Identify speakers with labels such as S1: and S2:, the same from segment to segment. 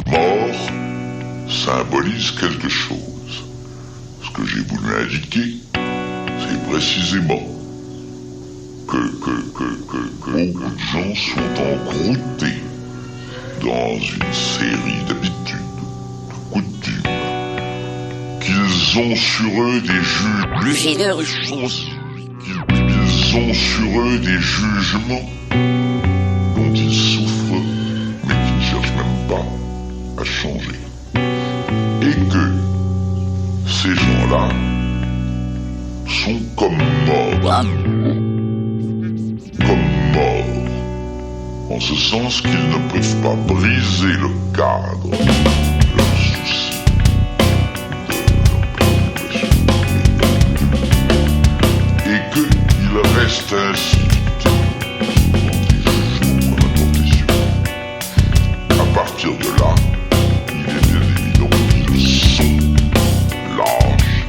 S1: Mort symbolise quelque chose. Ce que j'ai voulu indiquer, c'est précisément que beaucoup de gens sont encroutés dans une série d'habitudes, de coutumes, qu'ils ont sur eux des qu'ils ont sur eux des jugements dont ils souffrent, mais qui ne cherchent même pas à changer. Et que ces gens-là sont comme morts. Comme morts. En ce sens qu'ils ne peuvent pas briser le cadre de leurs soucis, de leurs préoccupations. Et qu'ils restent ainsi à partir de là, il est bien évident qu'ils sont lâches.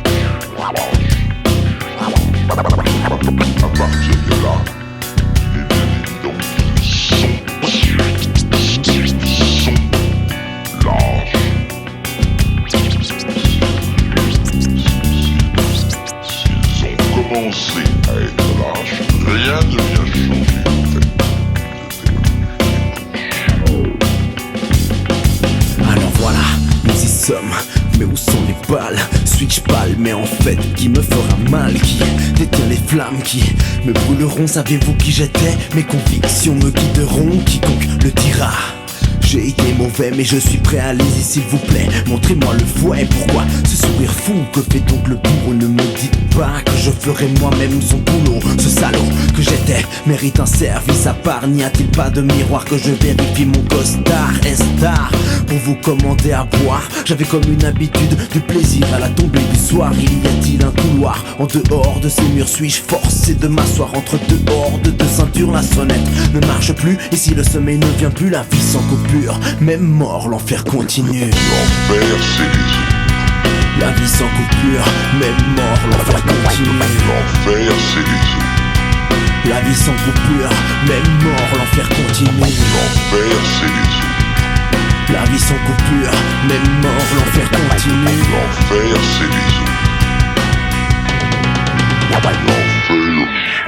S1: À partir de là, il est bien évident qu'ils sont lâches. S'ils ont commencé à être lâches, rien ne vient changer en fait.
S2: Alors voilà, nous y sommes, mais où sont les balles? Suis-je pâle, mais en fait, qui me fera mal? Qui détient les flammes, qui me brûleront? Savez-vous qui j'étais? Mes convictions me guideront, quiconque le dira. J'ai été mauvais, mais je suis prêt, allez-y s'il vous plaît. Montrez-moi le fouet, pourquoi ce sourire fou? Que fait donc le bourreau? Ne me dites pas que je ferai moi-même son boulot. Ce salaud que j'étais mérite un service à part. N'y a-t-il pas de miroir que je vérifie mon costard? Est-ce tard pour vous commander à boire? J'avais comme une habitude du plaisir à la tombée du soir. Il y a-t-il un couloir en dehors de ces murs? Suis-je forcé de m'asseoir entre deux hordes de ceintures? La sonnette ne marche plus, et si le sommeil ne vient plus, la vie sans coupure, même mort, l'enfer continue.
S1: L'enfer, c'est les autres.
S2: La vie sans coupure, même mort, l'enfer continue.
S1: L'enfer, c'est les autres.
S2: La vie sans coupure, même mort, l'enfer continue.
S1: L'enfer, c'est les autres.
S2: La vie sans coupure, même mort, l'enfer continue.
S1: L'enfer, c'est les autres. L'enfer.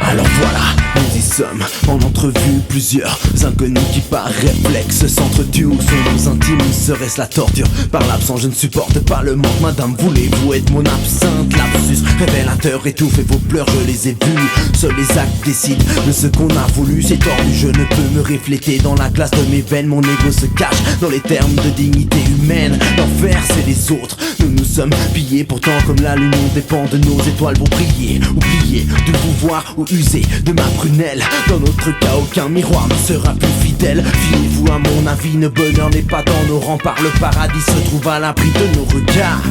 S2: Alors voilà, nous y sommes, en entrevue, plusieurs inconnus qui par réflexe s'entretuent. Où sont nos intimes? Serait-ce la torture? Par l'absence, je ne supporte pas le manque. Madame, voulez-vous être mon absinthe? Lapsus révélateur, étouffez vos pleurs, je les ai vus. Seuls les actes décident de ce qu'on a voulu. C'est tordu, je ne peux me refléter dans la glace de mes veines. Mon ego se cache dans les termes de dignité humaine. L'enfer, c'est les autres, nous nous sommes pillés. Pourtant, comme la lune, on dépend de nos étoiles pour briller. Oubliez de vous voir ou user de ma prunelle. Dans notre cas, aucun miroir ne sera plus fidèle. Fiez-vous à mon avis, le bonheur n'est pas dans nos remparts. Le paradis se trouve à l'abri de nos regards.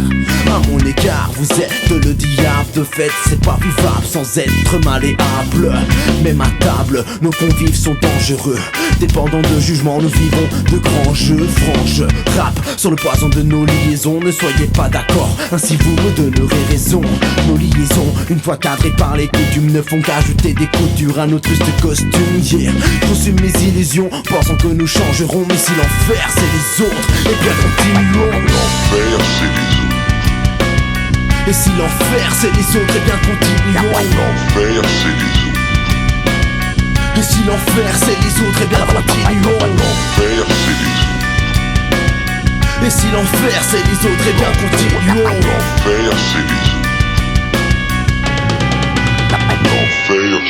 S2: À mon égard, vous êtes le diable. De fait, c'est pas vivable sans être malléable. Même à table, nos convives sont dangereux. Dépendant de jugement, nous vivons de grands jeux. Franche rap sur le poison de nos liaisons. Ne soyez pas d'accord, ainsi vous me donnerez raison. Nos liaisons, une fois cadrées par les coutumes, ne font qu'ajouter des coutures à nos tristes costumes. Yeah, consume mes illusions, pensant que nous changerons. Mais si l'enfer c'est les autres, et bien continuons.
S1: L'enfer, c'est les autres.
S2: Et si l'enfer c'est les autres, et bien continuons.
S1: L'enfer, c'est les autres.
S2: Et si l'enfer c'est les autres, et bien continuons.
S1: L'enfer, c'est les autres.
S2: Et si l'enfer c'est les autres, et bien continuons.
S1: L'enfer, c'est les autres. L'enfer.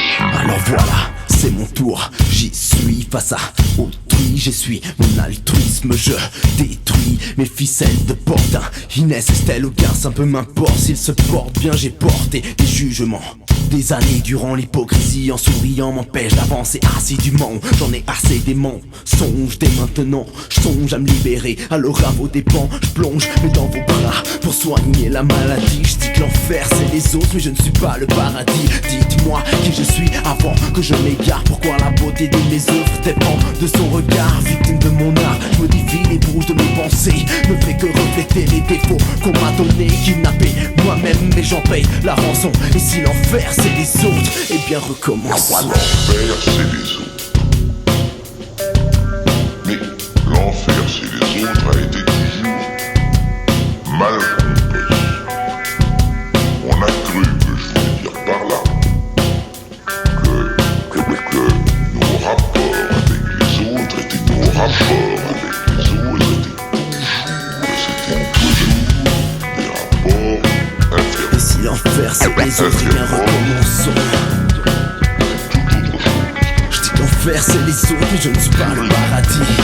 S2: Alors voilà, c'est mon tour, j'y suis face à autrui, j'essuie mon altruisme, je détruis mes ficelles de porte. Inès, Estelle ou Garce, un peu m'importe, s'ils se portent bien, j'ai porté des jugements. Des années durant, l'hypocrisie en souriant m'empêche d'avancer assidûment. J'en ai assez des mensonges dès maintenant. Je songe à me libérer, alors à vos dépens je plonge mais dans vos bras pour soigner la maladie. Je dis que l'enfer c'est les autres, mais je ne suis pas le paradis. Dites-moi qui je suis avant que je m'égare. Pourquoi la beauté de mes œuvres dépend de son regard? Victime de mon art, je modifie les bouches de mes pensées. Ne fait que refléter les défauts qu'on m'a donnés. Kidnappé moi-même, mais j'en paye la rançon. Et si l'enfer c'est les autres, eh bien recommençons.
S1: L'enfer, c'est les autres. Mais l'enfer, rapports avec les autres étaient toujours des rapports inférieurs.
S2: Et si l'enfer c'est les autres, eh bien recommençons. Je dis que l'enfer c'est les autres, mais je ne suis pas le paradis.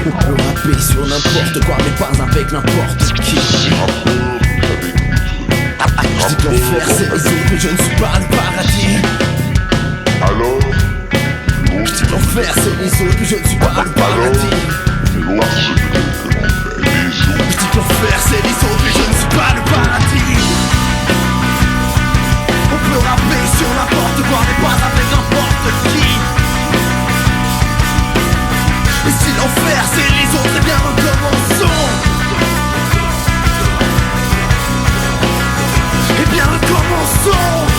S2: On peut rapper sur n'importe quoi, mais pas avec n'importe qui. Je dis que l'enfer c'est les autres, mais je ne suis pas le paradis.
S1: Alors,
S2: je dis que l'enfer c'est les autres, mais je ne suis pas le paradis.
S1: l'autre se dit que l'enfer, les autres.
S2: Je dis que l'enfer c'est les autres, mais je ne suis pas le paradis. On peut rapper sur n'importe quoi, mais pas avec n'importe qui. Et si l'enfer c'est les autres, eh bien recommençons. Eh bien recommençons.